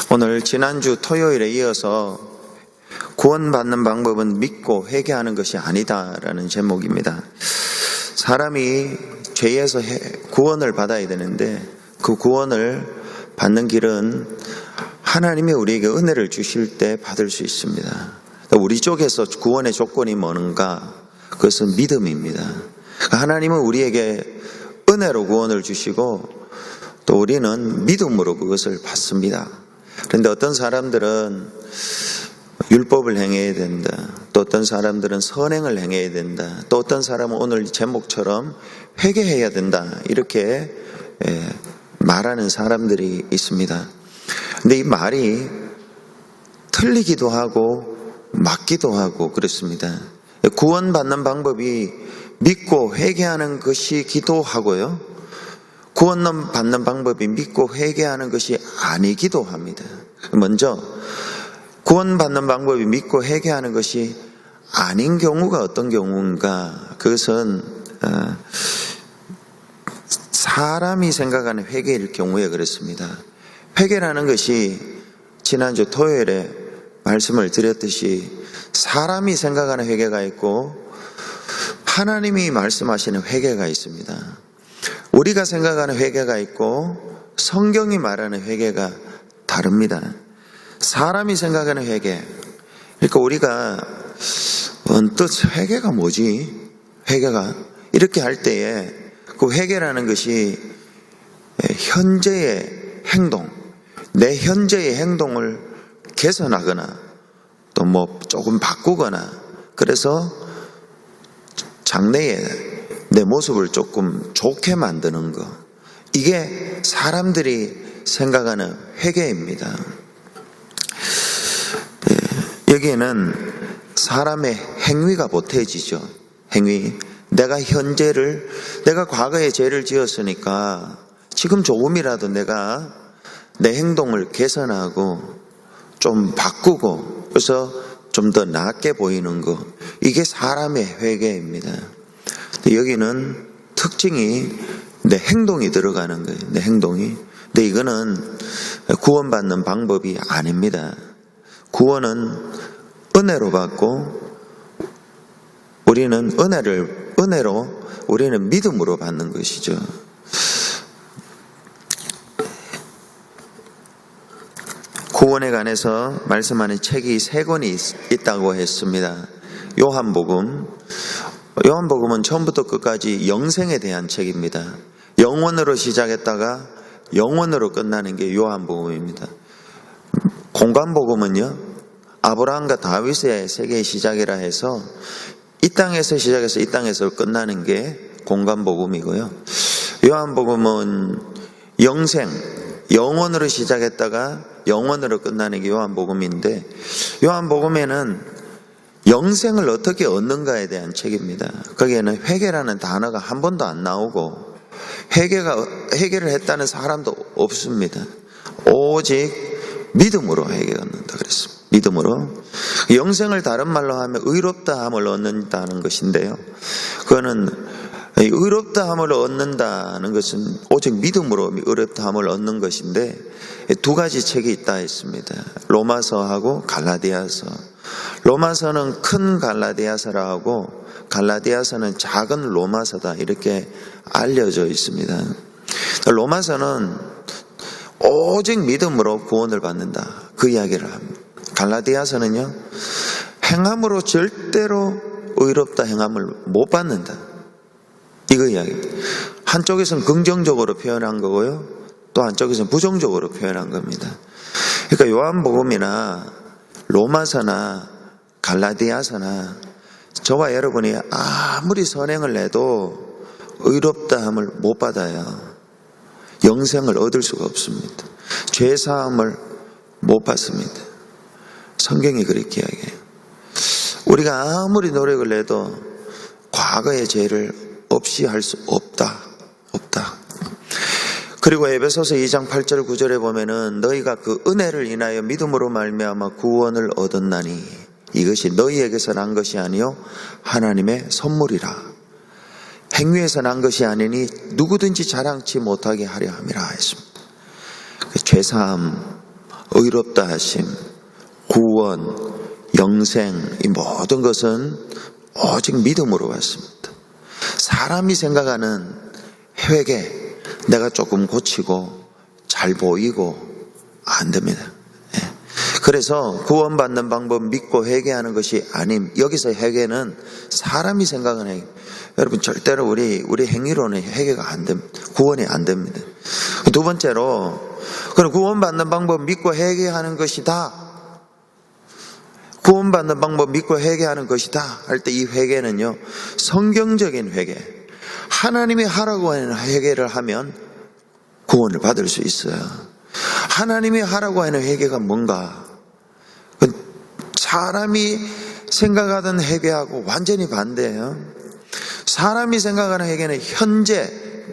오늘 지난주 토요일에 이어서 구원받는 방법은 믿고 회개하는 것이 아니다라는 제목입니다. 사람이 죄에서 구원을 받아야 되는데 그 구원을 받는 길은 하나님이 우리에게 은혜를 주실 때 받을 수 있습니다. 우리 쪽에서 구원의 조건이 뭔가? 그것은 믿음입니다. 하나님은 우리에게 은혜로 구원을 주시고 또 우리는 믿음으로 그것을 받습니다. 그런데 어떤 사람들은 율법을 행해야 된다. 또 어떤 사람들은 선행을 행해야 된다. 또 어떤 사람은 오늘 제목처럼 회개해야 된다. 이렇게 말하는 사람들이 있습니다. 근데 이 말이 틀리기도 하고 맞기도 하고 그렇습니다. 구원받는 방법이 믿고 회개하는 것이 기도하고요. 구원받는 방법이 믿고 회개하는 것이 아니기도 합니다. 먼저 구원받는 방법이 믿고 회개하는 것이 아닌 경우가 어떤 경우인가? 그것은 사람이 생각하는 회개일 경우에 그렇습니다. 회개라는 것이 지난주 토요일에 말씀을 드렸듯이 사람이 생각하는 회개가 있고 하나님이 말씀하시는 회개가 있습니다. 우리가 생각하는 회개가 있고 성경이 말하는 회개가 다릅니다. 사람이 생각하는 회개, 그러니까 우리가 언뜻 회개가 뭐지? 회개가 이렇게 할 때에 그 회개라는 것이 현재의 행동, 내 현재의 행동을 개선하거나 또 조금 바꾸거나 그래서 장래에 내 모습을 조금 좋게 만드는 것, 이게 사람들이 생각하는 회개입니다. 여기에는 사람의 행위가 보태지죠. 행위. 내가 과거에 죄를 지었으니까 지금 조금이라도 내가 내 행동을 개선하고 좀 바꾸고 그래서 좀 더 낫게 보이는 것, 이게 사람의 회개입니다. 여기는 특징이 내 행동이 들어가는 거예요. 내 행동이. 근데 이거는 구원받는 방법이 아닙니다. 구원은 은혜로 받고 우리는 은혜로 우리는 믿음으로 받는 것이죠. 구원에 관해서 말씀하는 책이 3권이 있다고 했습니다. 요한복음은 처음부터 끝까지 영생에 대한 책입니다. 영원으로 시작했다가 영원으로 끝나는 게 요한복음입니다. 공관복음은요, 아브라함과 다윗의 세계의 시작이라 해서 이 땅에서 시작해서 이 땅에서 끝나는 게 공관복음이고요. 요한복음은 영원으로 시작했다가 영원으로 끝나는 게 요한복음인데, 요한복음에는 영생을 어떻게 얻는가에 대한 책입니다. 거기에는 회개라는 단어가 한 번도 안 나오고 회개를 했다는 사람도 없습니다. 오직 믿음으로 회개 얻는다 그랬습니다. 믿음으로. 영생을 다른 말로 하면 의롭다함을 얻는다는 것인데요. 그거는 의롭다함을 얻는다는 것은 오직 믿음으로 의롭다함을 얻는 것인데, 2가지 책이 있다 했습니다. 로마서하고 갈라디아서. 로마서는 큰 갈라디아서라 하고 갈라디아서는 작은 로마서다 이렇게 알려져 있습니다. 로마서는 오직 믿음으로 구원을 받는다, 그 이야기를 합니다. 갈라디아서는요, 행함으로 절대로 의롭다 행함을 못 받는다, 이거 이야기입니다. 한쪽에서는 긍정적으로 표현한 거고요, 또 한쪽에서는 부정적으로 표현한 겁니다. 그러니까 요한복음이나 로마서나 갈라디아서나 저와 여러분이 아무리 선행을 해도 의롭다함을 못 받아요. 영생을 얻을 수가 없습니다. 죄사함을 못 받습니다. 성경이 그렇게 이야기해요. 우리가 아무리 노력을 해도 과거의 죄를 없이 할 수 없다. 그리고 에베소서 2장 8절 9절에 보면은 너희가 그 은혜를 인하여 믿음으로 말미암아 구원을 얻었나니 이것이 너희에게서 난 것이 아니요 하나님의 선물이라. 행위에서 난 것이 아니니 누구든지 자랑치 못하게 하려 함이라 했습니다. 죄사함 의롭다 하심, 구원, 영생, 이 모든 것은 오직 믿음으로 왔습니다. 사람이 생각하는 회개, 내가 조금 고치고 잘 보이고 안 됩니다. 그래서 구원받는 방법 믿고 회개하는 것이 아님, 여기서 회개는 사람이 생각하는 회개. 여러분 절대로 우리 행위로는 회개가 안 됩니다. 구원이 안 됩니다. 두 번째로, 그럼 구원받는 방법 믿고 회개하는 것이다. 구원받는 방법 믿고 회개하는 것이다 할 때 이 회개는요, 성경적인 회개, 하나님이 하라고 하는 회개를 하면 구원을 받을 수 있어요. 하나님이 하라고 하는 회개가 뭔가? 사람이 생각하던 회개하고 완전히 반대예요. 사람이 생각하는 회개는 현재,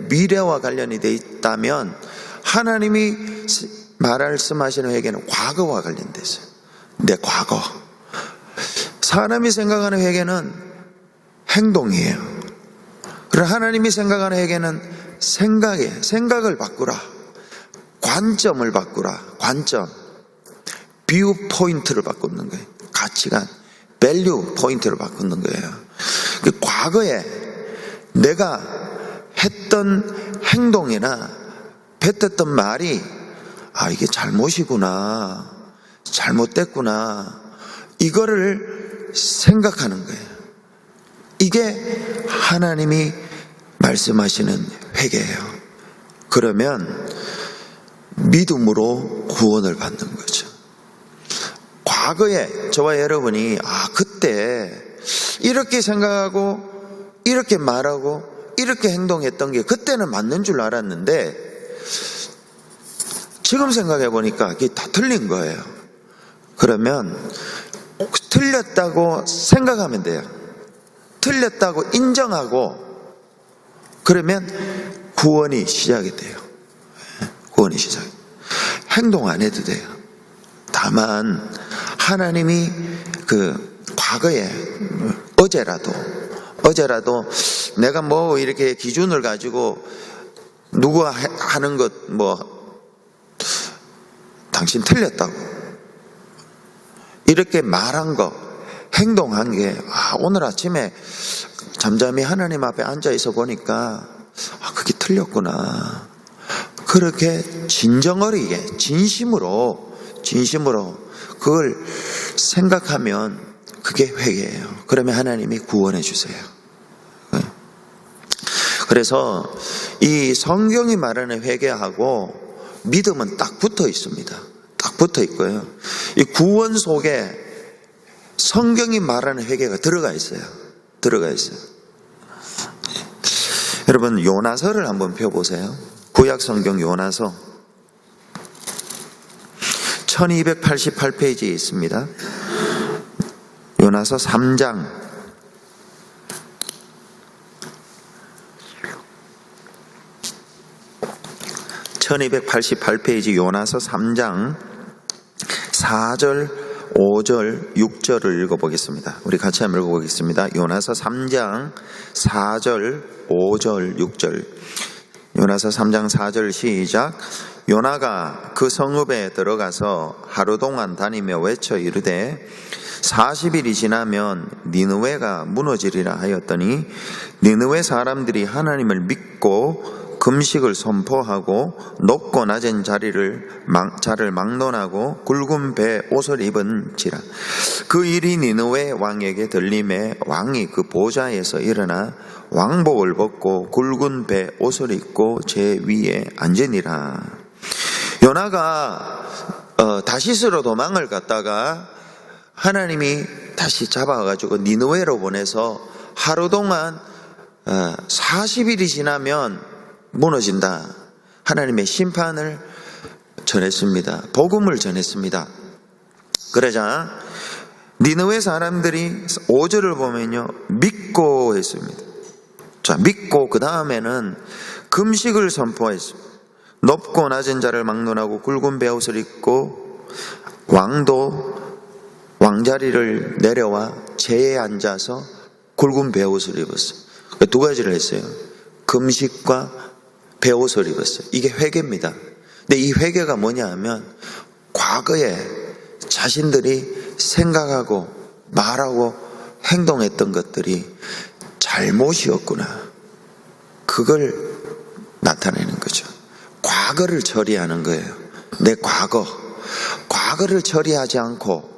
미래와 관련이 되어 있다면, 하나님이 말씀하시는 회개는 과거와 관련되어 있어요. 내 과거. 사람이 생각하는 회개는 행동이에요. 그리고 하나님이 생각하는 회개는 생각을 바꾸라. 관점을 바꾸라. 관점. 뷰 포인트를 바꾸는 거예요. 가치관, 밸류 포인트를 바꾸는 거예요. 그 과거에 내가 했던 행동이나 뱉었던 말이 이게 잘못이구나, 잘못됐구나, 이거를 생각하는 거예요. 이게 하나님이 말씀하시는 회개예요. 그러면 믿음으로 구원을 받는 거죠. 과거에 저와 여러분이 그때 이렇게 생각하고 이렇게 말하고 이렇게 행동했던 게 그때는 맞는 줄 알았는데, 지금 생각해 보니까 그게 다 틀린 거예요. 그러면 틀렸다고 생각하면 돼요. 틀렸다고 인정하고, 그러면 구원이 시작이 돼요. 구원이 시작. 행동 안 해도 돼요. 다만 하나님이 과거에 어제라도 내가 뭐 이렇게 기준을 가지고 누가 하는 것 당신 틀렸다고 이렇게 말한 거, 행동한 게 오늘 아침에 잠잠히 하나님 앞에 앉아 있어 보니까 그게 틀렸구나. 그렇게 진정어리게 진심으로 그걸 생각하면 그게 회개예요. 그러면 하나님이 구원해 주세요. 그래서 이 성경이 말하는 회개하고 믿음은 딱 붙어 있습니다. 딱 붙어 있고요. 이 구원 속에 성경이 말하는 회개가 들어가 있어요. 여러분 요나서를 한번 펴보세요. 구약 성경 요나서 1288페이지에 있습니다. 요나서 3장 1288페이지 요나서 3장 4절, 5절, 6절을 읽어보겠습니다. 우리 같이 한번 읽어보겠습니다. 요나서 3장 4절, 5절, 6절. 요나서 3장 4절 시작. 요나가 그 성읍에 들어가서 하루 동안 다니며 외쳐 이르되 40일이 지나면 니느웨가 무너지리라 하였더니 니느웨 사람들이 하나님을 믿고 금식을 선포하고 높고 낮은 자를 막론하고 굵은 배 옷을 입은지라. 그 일이 니느웨 왕에게 들림에 왕이 그 보좌에서 일어나 왕복을 벗고 굵은 배 옷을 입고 제 위에 앉으니라. 요나가 다시스로 도망을 갔다가 하나님이 다시 잡아가지고 니느웨로 보내서 하루 동안 40일이 지나면 무너진다. 하나님의 심판을 전했습니다. 복음을 전했습니다. 그러자 니느웨 사람들이 5절을 보면요, 믿고 했습니다. 자, 믿고 그 다음에는 금식을 선포했습니다. 높고 낮은 자를 막론하고 굵은 베옷을 입고 왕자리를 내려와 제에 앉아서 굵은 베옷을 입었어요. 두 가지를 했어요. 금식과 베옷을 입었어요. 이게 회개입니다. 근데 이 회개가 뭐냐 하면 과거에 자신들이 생각하고 말하고 행동했던 것들이 잘못이었구나. 그걸 나타내는 거죠. 과거를 처리하는 거예요. 내 과거를 처리하지 않고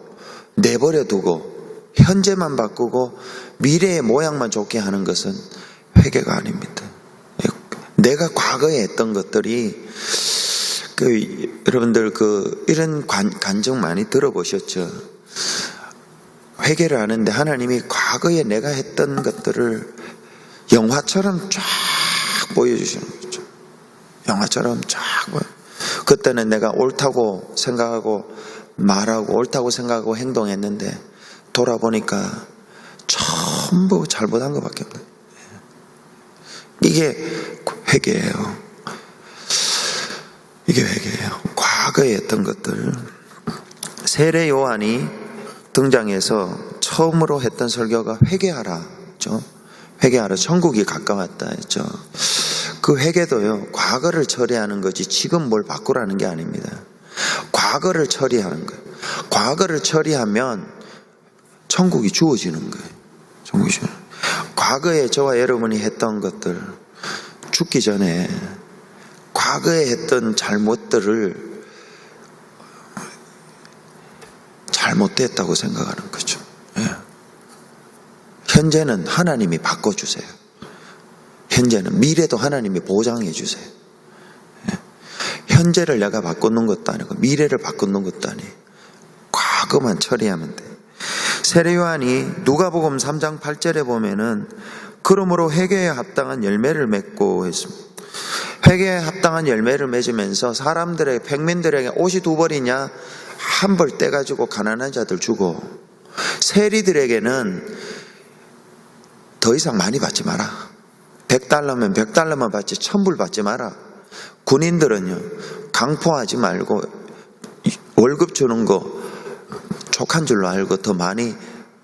내버려 두고 현재만 바꾸고 미래의 모양만 좋게 하는 것은 회개가 아닙니다. 내가 과거에 했던 것들이 여러분들 이런 간증 많이 들어보셨죠? 회개를 하는데 하나님이 과거에 내가 했던 것들을 영화처럼 쫙 보여주시는 거죠. 영화처럼 쫙 보여. 그때는 내가 옳다고 생각하고 말하고 옳다고 생각하고 행동했는데 돌아보니까 전부 잘못한 것밖에 없어요. 이게 회개예요. 이게 회개예요. 과거에 했던 것들. 세례 요한이 등장해서 처음으로 했던 설교가 회개하라 했죠. 회개하라. 천국이 가까웠다 했죠. 그 회개도요, 과거를 처리하는 거지 지금 뭘 바꾸라는 게 아닙니다. 과거를 처리하는 거예요. 과거를 처리하면 천국이 주어지는 거예요. 천국이 주어지는 거예요. 과거에 저와 여러분이 했던 것들, 죽기 전에 과거에 했던 잘못들을 잘못됐다고 생각하는 거죠. 예. 현재는 하나님이 바꿔주세요. 현재는, 미래도 하나님이 보장해 주세요. 예. 현재를 내가 바꾸는 것도 아니고 미래를 바꾸는 것도 아니에요. 과거만 처리하면 돼. 세례 요한이 누가복음 3장 8절에 보면은 그러므로 회개에 합당한 열매를 맺고 했습니다. 회개에 합당한 열매를 맺으면서 사람들에게, 백민들에게 옷이 2벌이냐 한 벌 떼가지고 가난한 자들 주고, 세리들에게는 더 이상 많이 받지 마라. 100달러면 100달러만 받지 1000불 받지 마라. 군인들은요, 강포하지 말고 월급 주는 거 족한 줄로 알고 더 많이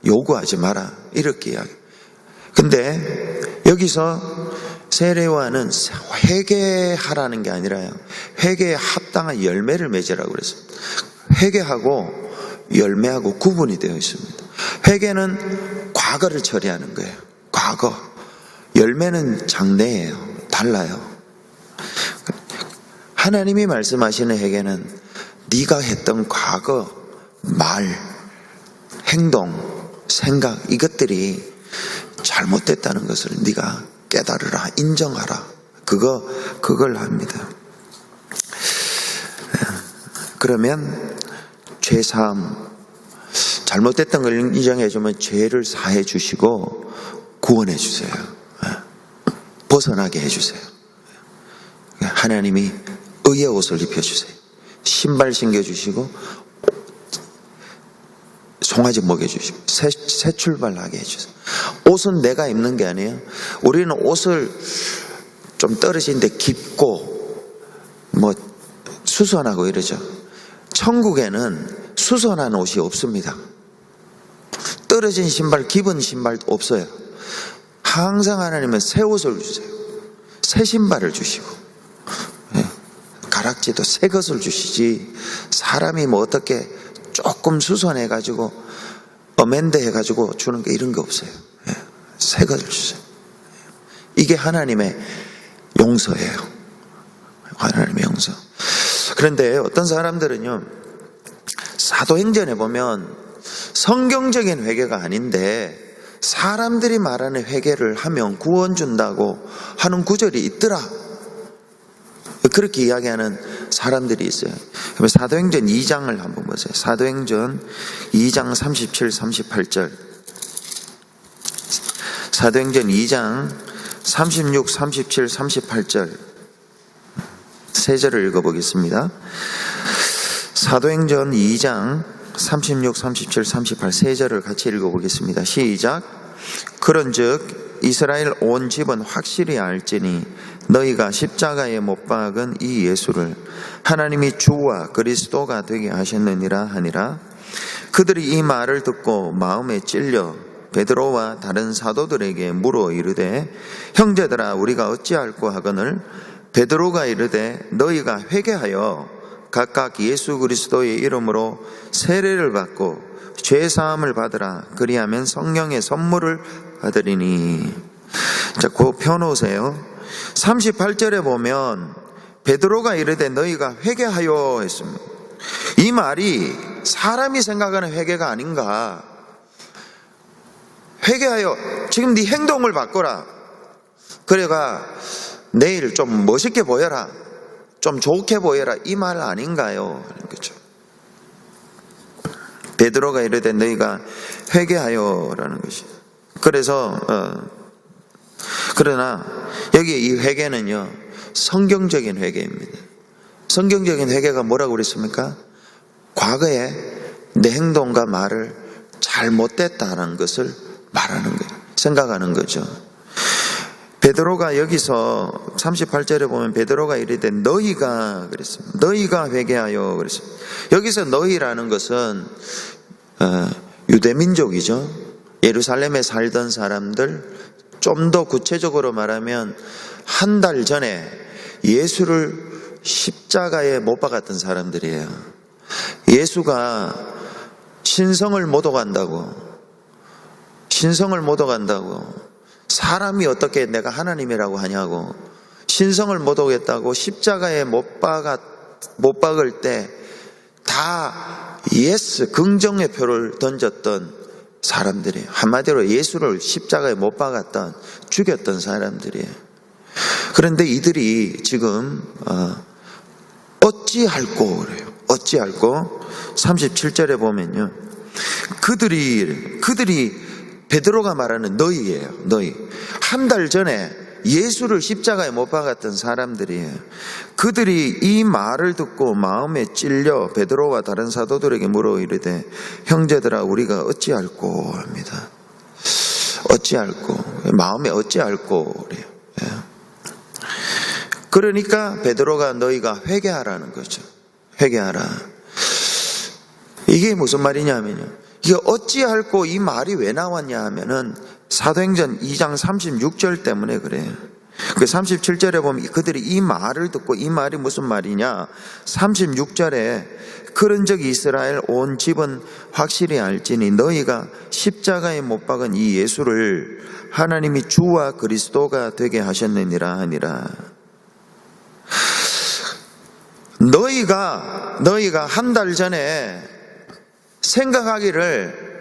요구하지 마라. 이렇게 이야기. 근데 여기서 세례 요한은 회개하라는 게 아니라요, 회개에 합당한 열매를 맺으라고 그랬습니다. 회개하고 열매하고 구분이 되어 있습니다. 회개는 과거를 처리하는 거예요. 과거. 열매는 장래예요. 달라요. 하나님이 말씀하시는 회개는 네가 했던 과거, 말, 행동, 생각, 이것들이 잘못됐다는 것을 네가 깨달으라, 인정하라. 그걸 합니다. 그러면 죄사함, 잘못됐던 걸 인정해 주면 죄를 사해 주시고 구원해 주세요. 벗어나게 해 주세요. 하나님이 의의 옷을 입혀 주세요. 신발 신겨 주시고 송아지 먹여 주시고 새 출발하게 해 주세요. 옷은 내가 입는 게 아니에요. 우리는 옷을 좀 떨어진데 깊고 뭐 수선하고 이러죠. 천국에는 수선한 옷이 없습니다. 떨어진 신발, 깊은 신발도 없어요. 항상 하나님은 새 옷을 주세요. 새 신발을 주시고, 가락지도 새 것을 주시지, 사람이 뭐 어떻게 조금 수선해가지고 어멘드 해가지고 주는 게 이런 게 없어요. 새 것을 주세요. 이게 하나님의 용서예요. 하나님의 용서. 그런데 어떤 사람들은요, 사도행전에 보면 성경적인 회개가 아닌데 사람들이 말하는 회개를 하면 구원 준다고 하는 구절이 있더라, 그렇게 이야기하는 사람들이 있어요. 그러면 사도행전 2장을 한번 보세요. 사도행전 2장 37, 38절. 사도행전 2장 36, 37, 38절 세 절을 읽어보겠습니다. 사도행전 2장 36, 37, 38 세 절을 같이 읽어보겠습니다. 시작. 그런즉 이스라엘 온 집은 확실히 알지니 너희가 십자가에 못 박은 이 예수를 하나님이 주와 그리스도가 되게 하셨느니라 하니라. 그들이 이 말을 듣고 마음에 찔려 베드로와 다른 사도들에게 물어 이르되 형제들아 우리가 어찌할꼬 하거늘 베드로가 이르되 너희가 회개하여 각각 예수 그리스도의 이름으로 세례를 받고 죄 사함을 받으라. 그리하면 성령의 선물을 받으리니. 자, 그거 펴놓으세요. 38절에 보면 베드로가 이르되 너희가 회개하여 했습니다. 이 말이 사람이 생각하는 회개가 아닌가. 회개하여, 지금 네 행동을 바꿔라. 그래가 내일 좀 멋있게 보여라, 좀 좋게 보여라, 이 말 아닌가요? 그렇죠. 베드로가 이르되 너희가 회개하여라는 것이. 그래서 그러나 여기 이 회개는요, 성경적인 회개입니다. 성경적인 회개가 뭐라고 그랬습니까? 과거에 내 행동과 말을 잘못됐다는 것을 말하는 거예요. 생각하는 거죠. 베드로가 여기서 38절에 보면 베드로가 이르되 너희가 그랬습니다. 너희가 회개하여 그랬습니다. 여기서 너희라는 것은 유대민족이죠. 예루살렘에 살던 사람들, 좀 더 구체적으로 말하면 한 달 전에 예수를 십자가에 못 박았던 사람들이에요. 예수가 신성을 못 오간다고, 사람이 어떻게 내가 하나님이라고 하냐고, 신성을 못 오겠다고 십자가에 못 박을 때 다 예스, 긍정의 표를 던졌던 사람들이에요. 한마디로 예수를 십자가에 못 박았던, 죽였던 사람들이에요. 그런데 이들이 지금 어찌할꼬 그래요. 어찌할꼬. 37절에 보면요, 그들이 베드로가 말하는 너희예요. 너희. 한 달 전에 예수를 십자가에 못 박았던 사람들이에요. 그들이 이 말을 듣고 마음에 찔려 베드로와 다른 사도들에게 물어 이르되 형제들아 우리가 어찌할꼬 합니다. 어찌할꼬. 마음에 어찌할꼬 그래요. 그러니까 베드로가 너희가 회개하라는 거죠. 회개하라. 이게 무슨 말이냐면요, 이게 어찌할꼬 이 말이 왜 나왔냐 하면은 사도행전 2장 36절 때문에 그래요. 그 37절에 보면 그들이 이 말을 듣고, 이 말이 무슨 말이냐, 36절에 그런즉 이스라엘 온 집은 확실히 알지니 너희가 십자가에 못 박은 이 예수를 하나님이 주와 그리스도가 되게 하셨느니라 하니라. 너희가 한 달 전에 생각하기를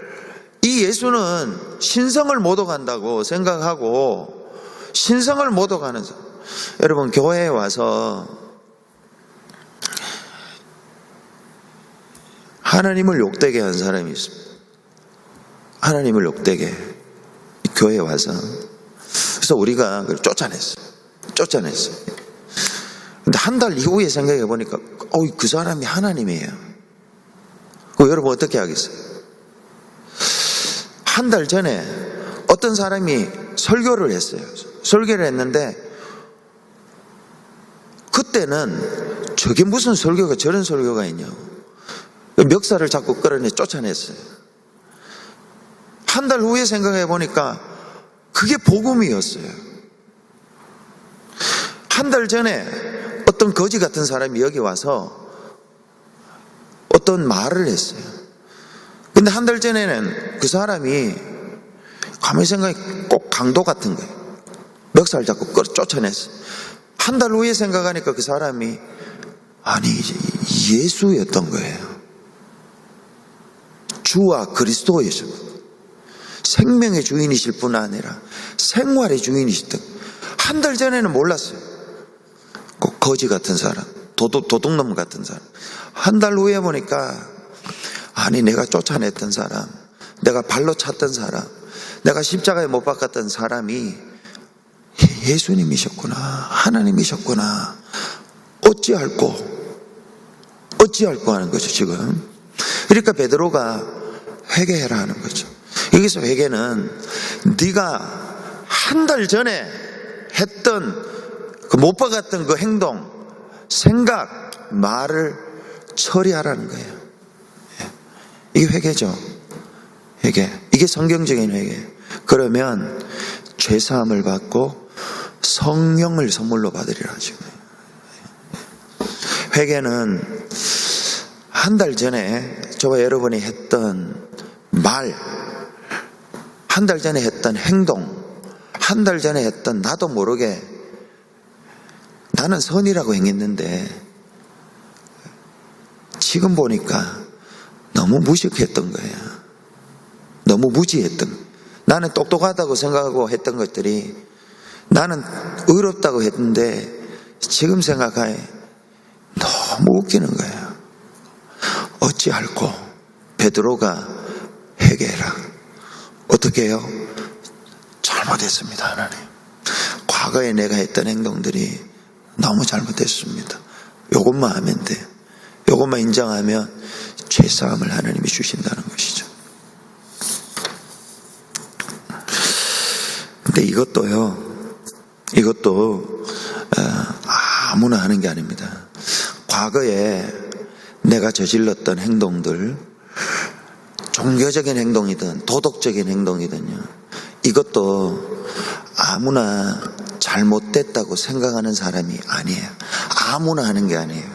이 예수는 신성을 못 오간다고 생각하고, 신성을 못 오가는 사람. 여러분, 교회에 와서 하나님을 욕되게 한 사람이 있습니다. 하나님을 욕되게, 교회에 와서. 그래서 우리가 그걸 쫓아냈어요. 근데 한 달 이후에 생각해 보니까 그 사람이 하나님이에요. 여러분 어떻게 하겠어요? 한 달 전에 어떤 사람이 설교를 했어요. 설교를 했는데 그때는 저게 무슨 설교가, 저런 설교가 있냐고 멱살을 잡고 끌어내 쫓아냈어요. 한 달 후에 생각해 보니까 그게 복음이었어요. 한 달 전에 어떤 거지 같은 사람이 여기 와서 어떤 말을 했어요. 근데 한 달 전에는 그 사람이 가만히 생각해 꼭 강도 같은 거예요. 멱살 잡고 쫓아냈어요. 한 달 후에 생각하니까 그 사람이 예수였던 거예요. 주와 그리스도이셨, 생명의 주인이실 뿐 아니라 생활의 주인이셨던. 한 달 전에는 몰랐어요. 꼭 거지 같은 사람, 도둑놈 같은 사람. 한 달 후에 보니까 내가 쫓아냈던 사람, 내가 발로 찼던 사람, 내가 십자가에 못 박았던 사람이 예수님이셨구나, 하나님이셨구나. 어찌할꼬 하는 거죠 지금. 그러니까 베드로가 회개해라 하는 거죠. 여기서 회개는 네가 한 달 전에 했던 그 못 박았던 그 행동, 생각, 말을 처리하라는 거예요. 이게 회개죠. 회개. 이게 성경적인 회개. 그러면 죄사함을 받고 성령을 선물로 받으리라 지금. 회개는 한 달 전에 저와 여러분이 했던 말, 한 달 전에 했던 행동, 한 달 전에 했던 나도 모르게 나는 선이라고 행했는데 지금 보니까 너무 무식했던 거예요. 너무 무지했던, 나는 똑똑하다고 생각하고 했던 것들이 나는 의롭다고 했는데 지금 생각하에 너무 웃기는 거예요. 어찌할꼬 베드로가 회개해라. 어떻게 해요? 잘못했습니다, 하나님. 과거에 내가 했던 행동들이 너무 잘못했습니다. 요것만 하면 돼. 요것만 인정하면 죄사함을 하나님이 주신다는 것이죠. 근데 이것도 아무나 하는 게 아닙니다. 과거에 내가 저질렀던 행동들, 종교적인 행동이든 도덕적인 행동이든요, 이것도 아무나 잘못됐다고 생각하는 사람이 아니에요. 아무나 하는 게 아니에요.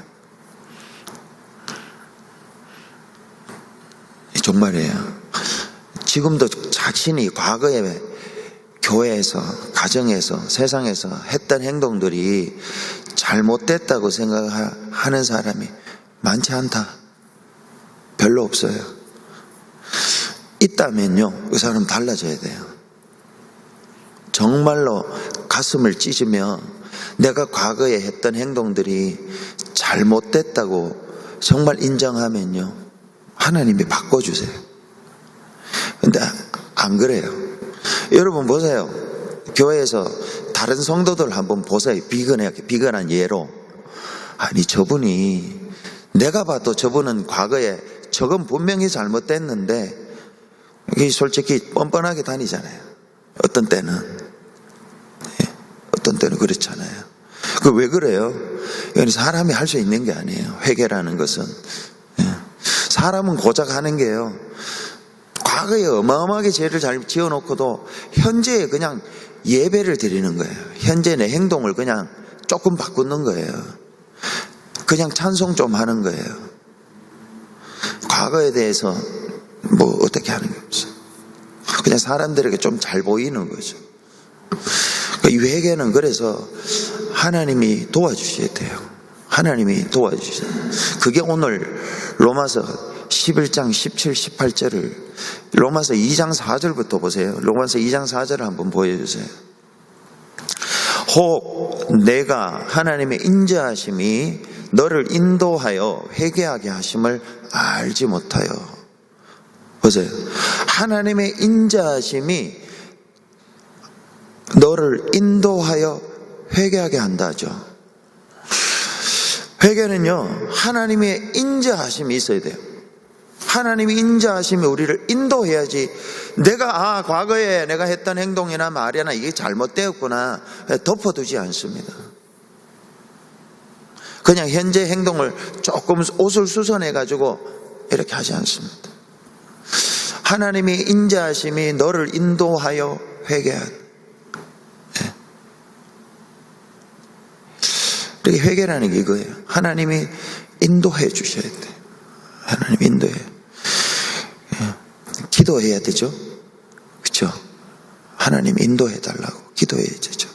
정말이에요. 지금도 자신이 과거에 교회에서, 가정에서, 세상에서 했던 행동들이 잘못됐다고 생각하는 사람이 많지 않다. 별로 없어요. 있다면요, 그 사람 달라져야 돼요. 정말로 가슴을 찢으며 내가 과거에 했던 행동들이 잘못됐다고 정말 인정하면요, 하나님이 바꿔주세요. 근데 안 그래요. 여러분 보세요. 교회에서 다른 성도들 한번 보세요. 비근한 예로. 아니, 저분이, 내가 봐도 저분은 과거에 저건 분명히 잘못됐는데 이게 솔직히 뻔뻔하게 다니잖아요. 어떤 때는 그렇잖아요. 그 왜 그래요? 이건 사람이 할 수 있는 게 아니에요. 회개라는 것은 사람은 고작 하는 게요, 과거에 어마어마하게 죄를 잘 지어놓고도 현재에 그냥 예배를 드리는 거예요. 현재 내 행동을 그냥 조금 바꾸는 거예요. 그냥 찬송 좀 하는 거예요. 과거에 대해서 뭐 어떻게 하는 게 없어요. 그냥 사람들에게 좀 잘 보이는 거죠. 이 회개는 그래서 하나님이 도와주셔야 돼요. 하나님이 도와주셔야 돼요. 그게 오늘 로마서 11장 17, 18절을, 로마서 2장 4절부터 보세요. 로마서 2장 4절을 한번 보여주세요. 혹 내가 하나님의 인자하심이 너를 인도하여 회개하게 하심을 알지 못하여. 보세요. 하나님의 인자하심이 너를 인도하여 회개하게 한다 하죠. 회개는요, 하나님의 인자하심이 있어야 돼요. 하나님의 인자하심이 우리를 인도해야지, 내가 과거에 내가 했던 행동이나 말이나 이게 잘못되었구나 덮어두지 않습니다. 그냥 현재 행동을 조금 옷을 수선해 가지고 이렇게 하지 않습니다. 하나님의 인자하심이 너를 인도하여 회개하게. 이렇게 회개라는 게 이거예요. 하나님이 인도해 주셔야 돼요. 하나님 인도해. 기도해야 되죠. 그렇죠? 하나님 인도해 달라고 기도해야 되죠.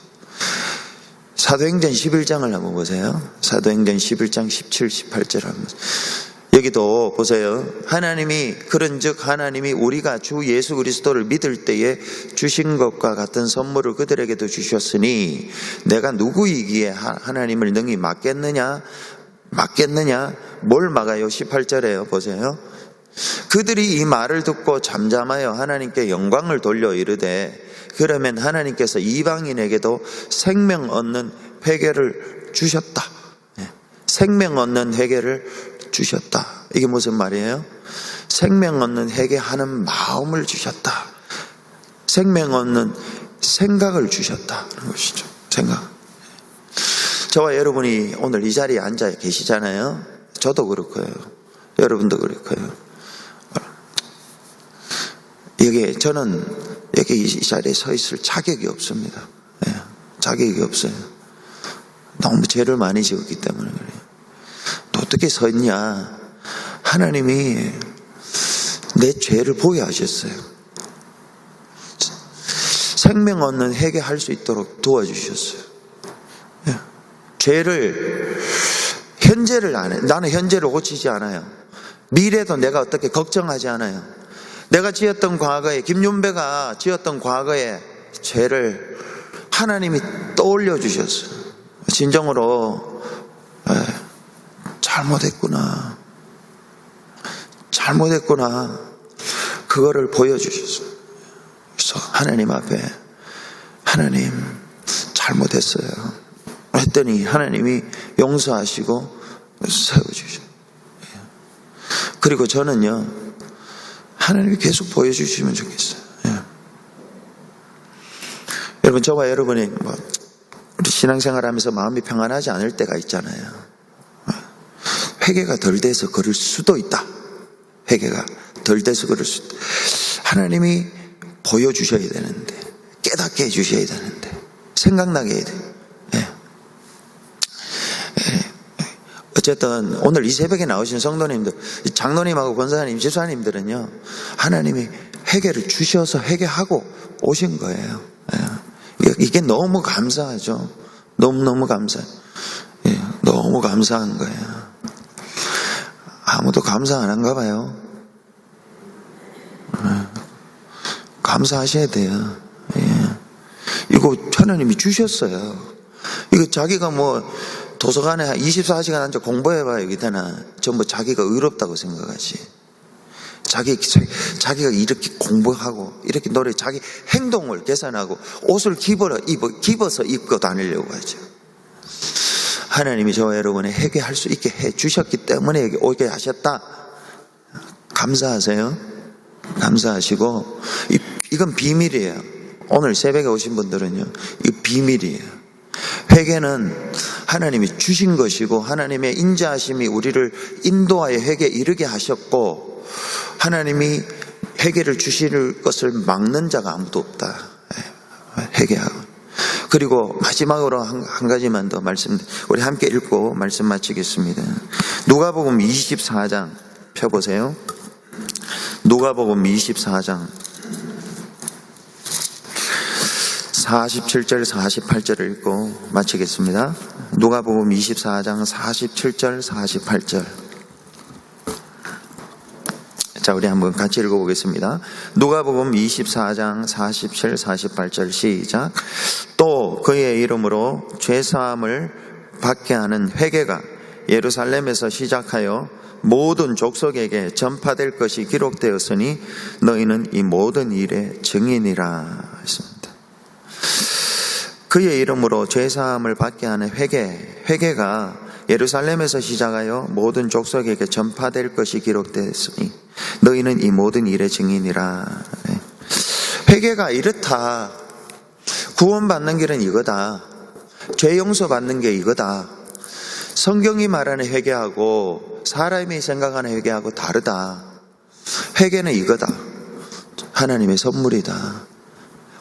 사도행전 11장을 한번 보세요. 사도행전 11장 17, 18절 한번. 여기도 보세요. 하나님이 그런즉 하나님이 우리가 주 예수 그리스도를 믿을 때에 주신 것과 같은 선물을 그들에게도 주셨으니 내가 누구이기에 하나님을 능히 막겠느냐? 뭘 막아요? 18절에요. 보세요. 그들이 이 말을 듣고 잠잠하여 하나님께 영광을 돌려 이르되 그러면 하나님께서 이방인에게도 생명 얻는 회개를 주셨다. 생명 얻는 회개를 주셨다. 이게 무슨 말이에요? 생명 얻는 회개하는 마음을 주셨다. 생명 얻는 생각을 주셨다는 것이죠. 생각. 저와 여러분이 오늘 이 자리에 앉아 계시잖아요. 저도 그렇고요. 여러분도 그렇고요. 저는 여기 이 자리에 서 있을 자격이 없습니다. 자격이 없어요. 너무 죄를 많이 지었기 때문에 그래요. 또 어떻게 서 있냐? 하나님이 내 죄를 보게 하셨어요. 생명 얻는 회개할 수 있도록 도와주셨어요. 죄를, 현재를 안 해. 나는 현재를 고치지 않아요. 미래도 내가 어떻게 걱정하지 않아요. 내가 지었던 과거에, 김윤배가 지었던 과거의 죄를 하나님이 떠올려 주셨어요. 진정으로 잘못했구나 그거를 보여주셨어요. 그래서 하나님 앞에 하나님 잘못했어요 했더니 하나님이 용서하시고 세워주셔요. 그리고 저는요, 하나님이 계속 보여주시면 좋겠어요. 여러분, 저와 여러분이 우리 신앙생활하면서 마음이 평안하지 않을 때가 있잖아요. 회개가 덜 돼서 그럴 수도 있다. 회개가 덜 돼서 그럴 수도 있다. 하나님이 보여주셔야 되는데, 깨닫게 해주셔야 되는데, 생각나게 해야 돼요. 어쨌든 오늘 이 새벽에 나오신 성도님들, 장로님하고 권사님, 집사님들은요, 하나님이 회개를 주셔서 회개하고 오신 거예요. 이게 너무 감사하죠. 너무너무 감사해요. 너무 감사한 거예요. 아무도 감사 안 한가 봐요. 감사하셔야 돼요. 이거 하나님이 주셨어요. 이거 자기가 도서관에 24시간 앉아 공부해봐야 여기 되나. 전부 자기가 의롭다고 생각하지. 자기가 이렇게 공부하고, 이렇게 노래, 자기 행동을 계산하고, 옷을 입어서 입고 다니려고 하죠. 하나님이 저와 여러분의 회개할 수 있게 해 주셨기 때문에 여기 오게 하셨다. 감사하세요. 감사하시고, 이건 비밀이에요. 오늘 새벽에 오신 분들은요, 이 비밀이에요. 회개는 하나님이 주신 것이고 하나님의 인자하심이 우리를 인도하여 회개에 이르게 하셨고, 하나님이 회개를 주실 것을 막는 자가 아무도 없다. 회개하고. 그리고 마지막으로 한 가지만 더 우리 함께 읽고 말씀 마치겠습니다. 누가복음 24장 펴보세요. 누가복음 24장 47절 48절을 읽고 마치겠습니다. 누가복음 24장 47절 48절. 자, 우리 한번 같이 읽어보겠습니다. 누가복음 24장 47, 48절 시작. 또 그의 이름으로 죄사함을 받게 하는 회개가 예루살렘에서 시작하여 모든 족속에게 전파될 것이 기록되었으니 너희는 이 모든 일의 증인이라 했습니다. 그의 이름으로 죄사함을 받게 하는 회개가 예루살렘에서 시작하여 모든 족속에게 전파될 것이 기록되었으니 너희는 이 모든 일의 증인이라. 회개가 이렇다. 구원받는 길은 이거다. 죄 용서받는 게 이거다. 성경이 말하는 회개하고 사람이 생각하는 회개하고 다르다. 회개는 이거다. 하나님의 선물이다.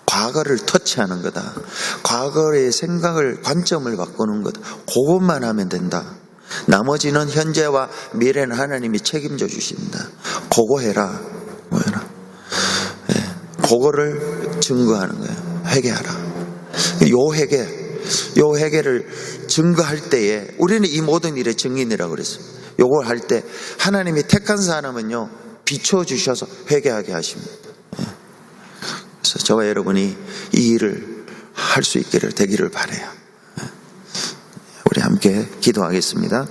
과거를 터치하는 거다. 과거의 생각을, 관점을 바꾸는 거다. 그것만 하면 된다. 나머지는 현재와 미래는 하나님이 책임져 주신다. 그거 해라. 그거를 증거하는 거예요. 회개하라. 요 회개를 증거할 때에 우리는 이 모든 일의 증인이라고 그랬어요. 요걸 할 때 하나님이 택한 사람은요, 비춰주셔서 회개하게 하십니다. 그래서 저와 여러분이 이 일을 할 수 있기를 되기를 바라요. 우리 함께 기도하겠습니다.